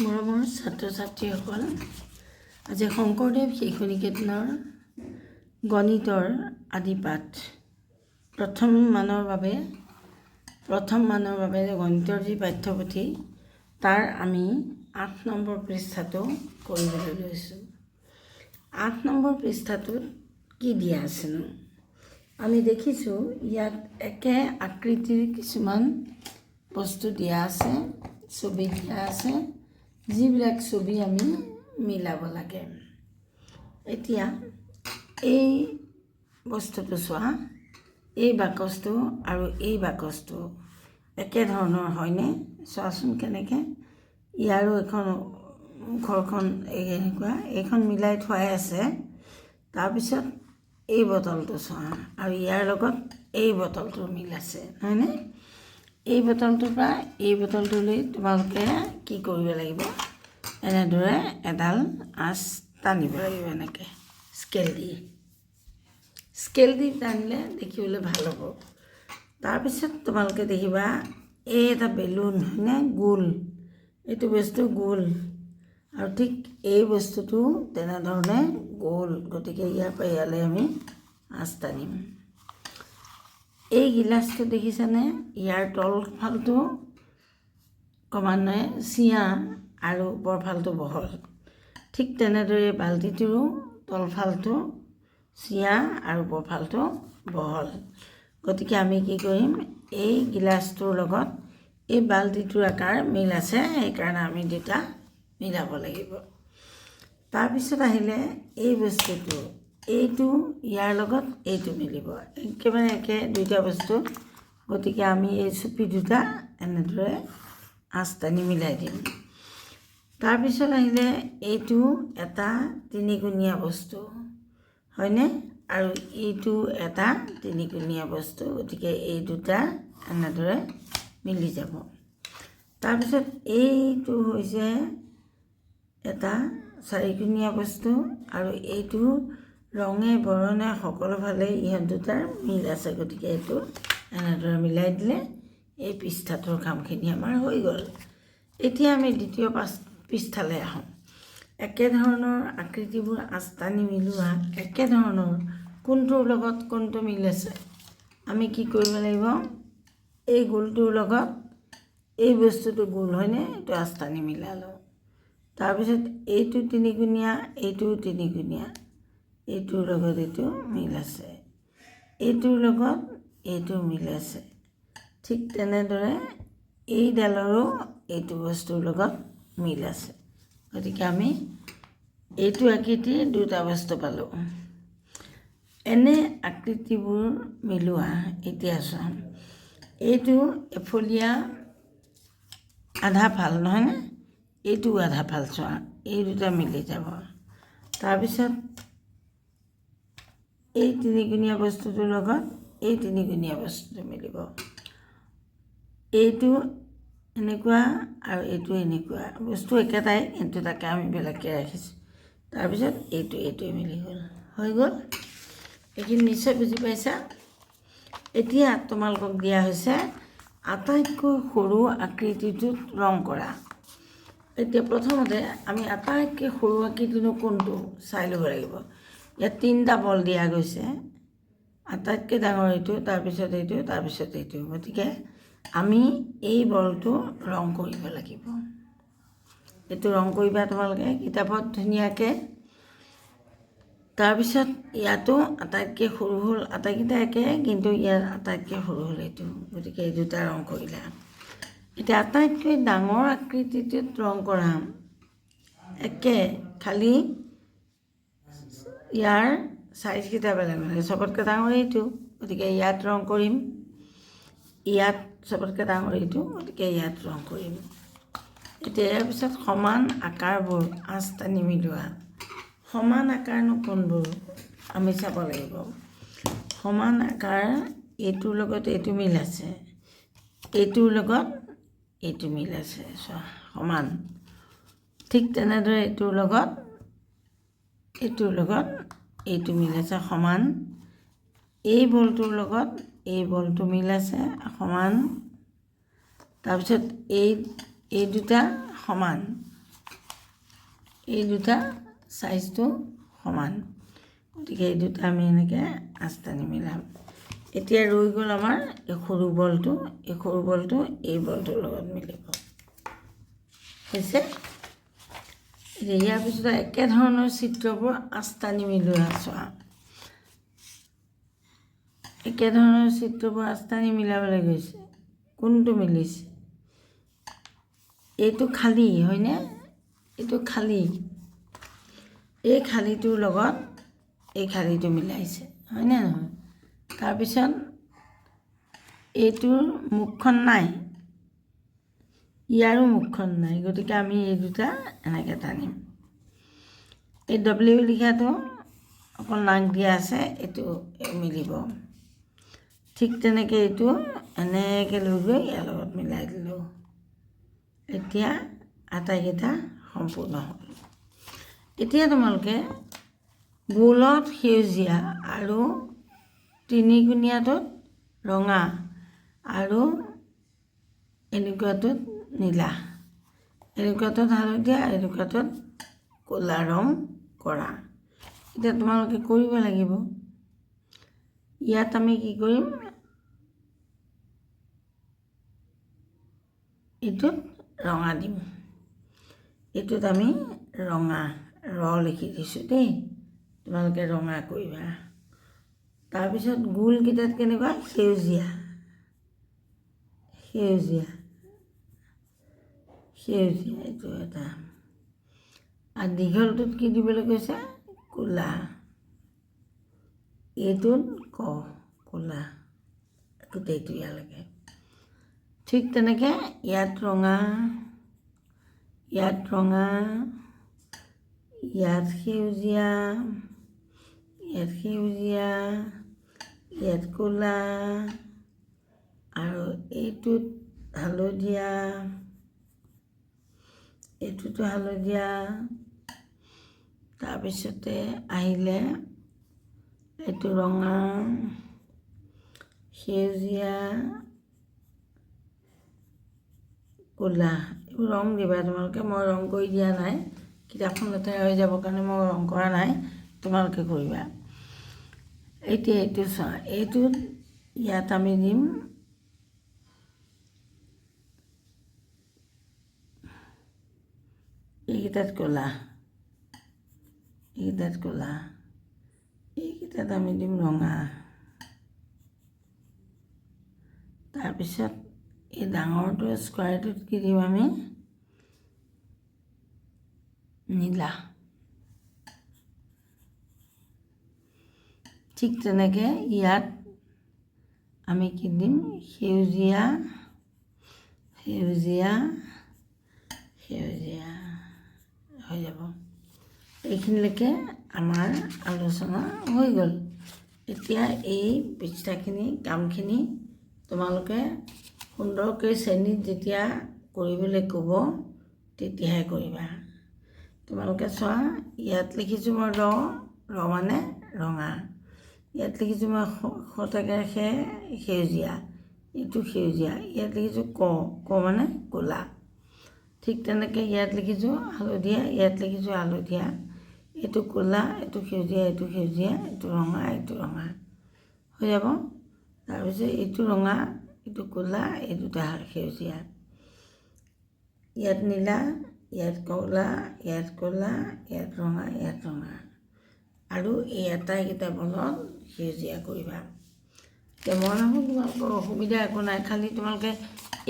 মৰমৰ ছাত্ৰ ছাত্ৰীসকল, আজি শংকৰদেৱ শিশু নিকেতনৰ গণিতৰ আদি পাঠ প্ৰথম মানৰ বাবে গণিতৰ যি পাঠ্যপুথি তাৰ আমি ৮ নম্বৰ পৃষ্ঠাটো কৰিবলৈ লৈছোঁ। ৮ নম্বৰ পৃষ্ঠাটোত কি দিয়া আছেনো? আমি দেখিছোঁ ইয়াত একে আকৃতিৰ কিছুমান বস্তু দিয়া আছে, ছবি দিয়া আছে, যিবিলাক ছবি আমি মিলাব লাগে। এতিয়া এই বস্তুটো চোৱা, এই বাকচটো আৰু এই বাকচটো একে ধৰণৰ হয়নে? চোৱাচোন কেনেকৈ। ইয়াৰো এখন মুখৰখন এনেকুৱা, এইখন মিলাই থোৱাই আছে। তাৰপিছত এই বটলটো চোৱা, আৰু ইয়াৰ লগত এই বটলটোৰ মিল আছে হয়নে? এই বটলটোৰ পৰা এই বটলটোলৈ তোমালোকে কি কৰিব লাগিব? এনেদৰে এডাল আঁচ টানিব লাগিব, এনেকৈ স্কেল দি টানিলে দেখিবলৈ ভাল হ'ব। তাৰপিছত তোমালোকে দেখিবা এই এটা বেলুন হয়নে? গোল, এইটো বস্তু গোল, আৰু ঠিক এই বস্তুটো তেনেধৰণে গোল। গতিকে ইয়াৰ পৰা ইয়ালৈ আমি আঁচ টানিম। এই গিলাচটো দেখিছানে? ইয়াৰ তলফালটো ক্ৰমান্বয়ে চিঞা আৰু ওপৰফালটো বহল। ঠিক তেনেদৰে বাল্টিটোৰো তলফালটো চিঞা আৰু ওপৰফালটো বহল। গতিকে আমি কি কৰিম? এই গিলাচটোৰ লগত এই বাল্টিটোৰ আকাৰ মিল আছে, সেইকাৰণে আমি দুটা মিলাব লাগিব। তাৰপিছত আহিলে এই বস্তুটো, এইটো ইয়াৰ লগত এইটো মিলিব, একেবাৰে একে দুইটা বস্তু। গতিকে আমি এই চুপি দুটা এনেদৰে আঁচ টানি মিলাই দিম। তাৰপিছত আহিলে এইটো এটা তিনিকোণীয়া বস্তু হয়নে? আৰু এইটো এটা তিনিকোণীয়া বস্তু। গতিকে এই দুটা এনেদৰে মিলি যাব। তাৰপিছত এইটো হৈছে এটা চাৰিকোণীয়া বস্তু, আৰু এইটো ৰঙে বৰণে সকলোফালে ইহঁত দুটাৰ মিল আছে। গতিকে এইটো এনেদৰে মিলাই দিলে এই পৃষ্ঠাটোৰ কামখিনি আমাৰ হৈ গ'ল। এতিয়া আমি দ্বিতীয় পৃষ্ঠালৈ আহোঁ। একেধৰণৰ আকৃতিবোৰ আঁচ টানি মিলোৱা, একেধৰণৰ কোনটোৰ লগত কোনটো মিল আছে আমি কি কৰিব লাগিব? এই গোলটোৰ লগত এই বস্তুটো গোল হয়নে? এইটো আঁচ টানি মিলালোঁ। তাৰপিছত এইটো তিনিকোণীয়া, এইটোও তিনিকোণীয়া, এইটোৰ লগত এইটো মিল আছে, এইটোৰ লগত এইটো মিল আছে। ঠিক তেনেদৰে এইডালৰো এইটো বস্তুৰ লগত মিল আছে। গতিকে আমি এইটো আকৃতিৰ দুটা বস্তু পালোঁ। এনে আকৃতিবোৰ মিলোৱা। এতিয়া চোৱা, এইটো এফলীয়া আধা ফাল নহয়নে? এইটো আধা ফাল চোৱা, এই দুটা মিলি যাব। তাৰপিছত এই তিনিকোণীয়া বস্তুটোৰ লগত এই তিনিকোণীয়া বস্তুটো মিলিব। এইটো এনেকুৱা আৰু এইটো এনেকুৱা, বস্তু একেটাই, কিন্তু তাকে আমি বেলেগকৈ ৰাখিছোঁ। তাৰপিছত এইটোৱে মিলি গ'ল, হৈ গ'ল। এইখিনি নিশ্চয় বুজি পাইছা। এতিয়া তোমালোকক দিয়া হৈছে আটাইতকৈ সৰু আকৃতিটোত ৰং কৰা। এতিয়া প্ৰথমতে আমি আটাইতকৈ সৰু আকৃতিটো কোনটো চাই ল'ব লাগিব। ইয়াত 3টা বল দিয়া গৈছে, আটাইতকৈ ডাঙৰ এইটো, তাৰপিছত এইটো, তাৰপিছত এইটো। গতিকে আমি এই বলটো ৰং কৰিব লাগিব। এইটো ৰং কৰিবা তোমালোকে কিতাপত ধুনীয়াকৈ। তাৰপিছত ইয়াতো আটাইতকৈ সৰু হ'ল, আটাইকেইটা একে, কিন্তু ইয়াত আটাইতকৈ সৰু হ'ল এইটো। গতিকে এই দুটা ৰং কৰিলা। এতিয়া আটাইতকৈ ডাঙৰ আকৃতিটোত ৰং কৰা, একে, খালি ইয়াৰ চাইজকেইটা বেলেগ বেলেগ। চবতকৈ ডাঙৰ এইটো, গতিকে ইয়াত ৰং কৰিম। ইয়াত চবতকৈ ডাঙৰ এইটো, গতিকে ইয়াত ৰং কৰিম। এতিয়া ইয়াৰ পিছত সমান আকাৰবোৰ আঁচ টানি মিলোৱা। সমান আকাৰনো কোনবোৰ আমি চাব লাগিব। সমান আকাৰ এইটোৰ লগত এইটো মিল আছে, এইটোৰ লগত এইটো মিল আছে, চোৱা সমান। ঠিক তেনেদৰে এইটোৰ লগত এইটো মিল আছে, সমান। এই বলটোৰ লগত এই বলটো মিল আছে, সমান। তাৰপিছত এই দুটা সমান, এই দুটা চাইজটো সমান, গতিকে এই দুটা আমি এনেকৈ আঁচটানি মিলাম। এতিয়া ৰৈ গ'ল আমাৰ এই সৰু বলটো, এই সৰু বলটো এই বলটোৰ লগত মিলিব হৈছে। ইয়াৰ পিছত একেধৰণৰ চিত্ৰবোৰ আঁচটানি মিলোৱা চোৱা, একেধৰণৰ চিত্ৰবোৰ আঁচটানি মিলাবলৈ গৈছে। কোনটো মিলিছে? এইটো খালী হয়নে? এইটো খালী, এই খালীটোৰ লগত এই খালীটো মিলাইছে হয়নে নহয়? তাৰপিছত এইটোৰ মুখখন নাই, ইয়াৰো মুখখন নাই, গতিকে আমি এই দুটা এনেকৈ টানিম। এই ডব্লিউ লিখাটো অকল নাক দিয়া আছে, এইটো মিলিব। ঠিক তেনেকৈ এইটো এনেকৈ লৈ গৈ ইয়াৰ লগত মিলাই দিলোঁ। এতিয়া আটাইকেইটা সম্পূৰ্ণ হ'ল। এতিয়া তোমালোকে গোলত সেউজীয়া আৰু তিনিগুণীয়াটোত ৰঙা আৰু এনেকুৱাটোত নীলা, এনেকুৱাটোত হালধীয়া, এনেকুৱাটোত ক'লা ৰং কৰা। এতিয়া তোমালোকে কৰিব লাগিব। ইয়াত আমি কি কৰিম, এইটোত ৰঙা দিম, এইটোত আমি ৰঙা লিখি দিছোঁ দেই, তোমালোকে ৰঙা কৰিবা। তাৰপিছত গোলকেইটাত কেনেকুৱা সেউজীয়া, সেউজীয়া সেউজীয়া এইটো এটা। আৰু দীঘলটোত কি দিবলৈ কৈছে? ক'লা, এইটোত ক'লা, গোটেইটো ইয়ালৈকে। ঠিক তেনেকৈ ইয়াত ৰঙা, ইয়াত ৰঙা, ইয়াত সেউজীয়া, ইয়াত সেউজীয়া, ইয়াত ক'লা, আৰু এইটোত হালধীয়া, এইটোতো হালধীয়া। তাৰপিছতে আহিলে এইটো ৰঙা, সেউজীয়া, ক'লা। এইবোৰ ৰং দিবা তোমালোকে, মই ৰং কৰি দিয়া নাই, কিতাপখন লেতেৰা হৈ যাবৰ কাৰণে মই ৰং কৰা নাই, তোমালোকে কৰিবা। এতিয়া এইটো চোৱা, এইটোত ইয়াত আমি দিম এইকেইটাত ক'লা, এইকেইটাত ক'লা, এইকেইটাত আমি দিম ৰঙা। তাৰপিছত এই ডাঙৰটো স্কোৱাৰটোত কি দিম আমি? নীলা। ঠিক তেনেকৈ ইয়াত আমি কি দিম? সেউজীয়া, সেউজীয়া, সেউজীয়া হৈ যাব। এইখিনিলৈকে আমাৰ আলোচনা হৈ গ'ল। এতিয়া এই পৃষ্ঠাখিনি কামখিনি তোমালোকে সুন্দৰকৈ শ্ৰেণীত যেতিয়া কৰিবলৈ ক'ব তেতিয়াহে কৰিবা। তোমালোকে চোৱা, ইয়াত লিখিছোঁ মই ৰ মানে ৰঙা, ইয়াত লিখিছোঁ মই শতেকেৰে সেউজীয়া, এইটো সেউজীয়া, ইয়াত লিখিছোঁ ক মানে ক'লা। ঠিক তেনেকৈ ইয়াত লিখিছোঁ হালধীয়া, ইয়াত লিখিছোঁ হালধীয়া, এইটো ক'লা, এইটো সেউজীয়া, এইটো সেউজীয়া, এইটো ৰঙা, এইটো ৰঙা হৈ যাব। তাৰপিছত এইটো ৰঙা, এইটো ক'লা, এই দুটা সেউজীয়া, ইয়াত নীলা, ইয়াত ক'লা, ইয়াত ক'লা, ইয়াত ৰঙা, ইয়াত ৰঙা, আৰু এই আটাইকেইটা বলত সেউজীয়া কৰিবা। এতিয়া মই ভাবোঁ তোমালোকৰ অসুবিধা একো নাই, খালি তোমালোকে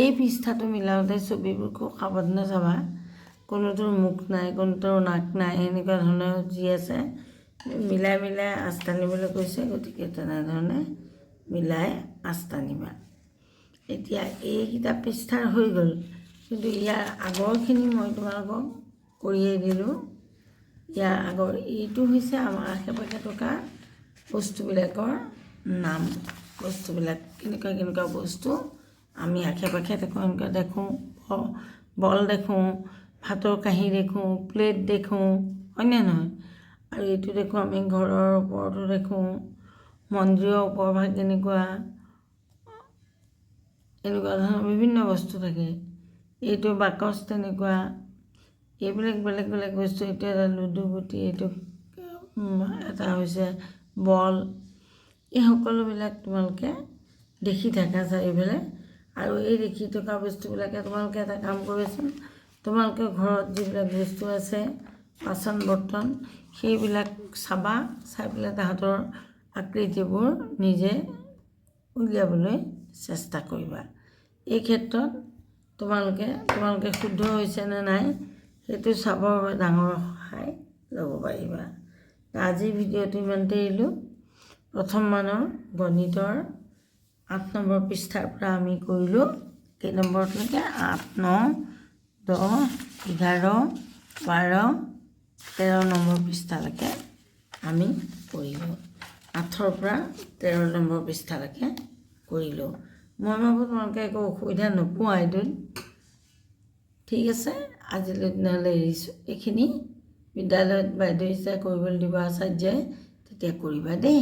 এই পৃষ্ঠাটো মিলাওঁতে ছবিবোৰ খুব সাৱধানে চাবা, কোনোটোৰ মুখ নাই, কোনোটোৰ নাক নাই, এনেকুৱা ধৰণৰ যি আছে মিলাই মিলাই আঁচ টানিবলৈ কৈছে, গতিকে তেনেধৰণে মিলাই আঁচ টানিবা। এতিয়া এইকেইটা পৃষ্ঠাৰ হৈ গ'ল, কিন্তু ইয়াৰ আগৰখিনি মই তোমালোকক কৰিয়েই দিলোঁ। ইয়াৰ আগৰ এইটো হৈছে আমাৰ আশে পাশে থকা বস্তুবিলাকৰ নাম, বস্তুবিলাক কেনেকুৱা কেনেকুৱা বস্তু আমি আশে পাশে দেখোঁ, এনেকুৱা দেখোঁ, বল দেখোঁ, ভাতৰ কাঁহী দেখোঁ, প্লেট দেখোঁ, হয়নে নহয়? আৰু এইটো দেখোঁ আমি ঘৰৰ ওপৰতো দেখোঁ, মন্দিৰৰ ওপৰভাগ কেনেকুৱা, এনেকুৱা ধৰণৰ বিভিন্ন বস্তু থাকে। এইটো বাকচ তেনেকুৱা, এইবিলাক বেলেগ বেলেগ বস্তু। এইটো এটা লুডু গুটি, এইটো এটা হৈছে বল। এই সকলোবিলাক তোমালোকে দেখি থাকা চাৰিওফালে। আৰু এই দেখি থকা বস্তুবিলাকে তোমালোকে এটা কাম কৰিবাচোন, তোমালোকে ঘৰত যিবিলাক বস্তু আছে বাচন বৰ্তন সেইবিলাক চাবা, চাই পেলাই তাহাঁতৰ আকৃতিবোৰ নিজে উলিয়াবলৈ চেষ্টা কৰিবা। এই ক্ষেত্ৰত তোমালোকে শুদ্ধ হৈছে নে নাই সেইটো চাবৰ বাবে ডাঙৰ সহায় ল'ব পাৰিবা। আজিৰ ভিডিঅ'টো ইমানতে এৰিলোঁ। প্ৰথম মানৰ গণিতৰ 8 নম্বৰ পৃষ্ঠাৰ পৰা আমি কৰিলোঁ কেই নম্বৰলৈকে 8, 9, 10, 11, 12, 13 নম্বৰ পৃষ্ঠালৈকে আমি কৰিলোঁ। 8ৰ পৰা 13 নম্বৰ পৃষ্ঠালৈকে কৰিলোঁ। মই ভাবোঁ তোমালোকে একো অসুবিধা নোপোৱা এইটোত। ঠিক আছে, আজিলৈ দিনলৈ এৰিছোঁ। এইখিনি বিদ্যালয়ত বাইদেউ যেতিয়া কৰিবলৈ দিব আচাৰ্যই তেতিয়া কৰিবা দেই।